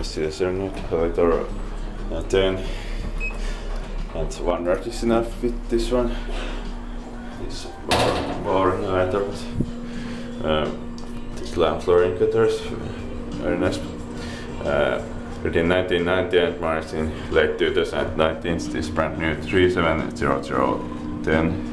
Silja Serenade elevator 10, and one rod is enough with this one. This boring elevator, but this lamp flooring cutter is very nice. Within 1990 and modernized in late 2019, this brand new 370010.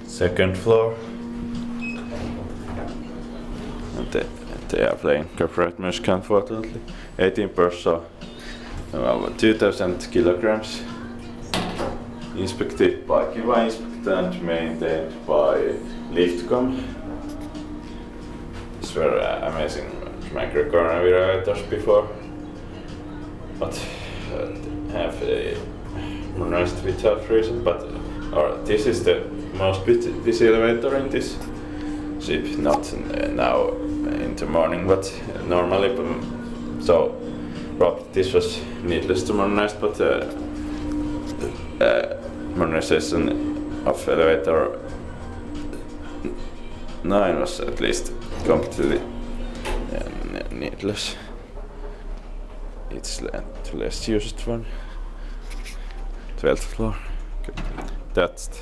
Second floor. And they are playing corporate music, unfortunately. 18 person, about 2000 kilograms. Inspected by Kiva Inspect and maintained by Liftcom. These were amazing MacGregor Navire elevators before, but have a modernized without reason. But this is the most busy elevator in this ship, not now in the morning, but normally. So probably this was needless to modernize, but modernization of elevator 9 was at least completely needless. It's the less used one. 12th floor. Okay. That's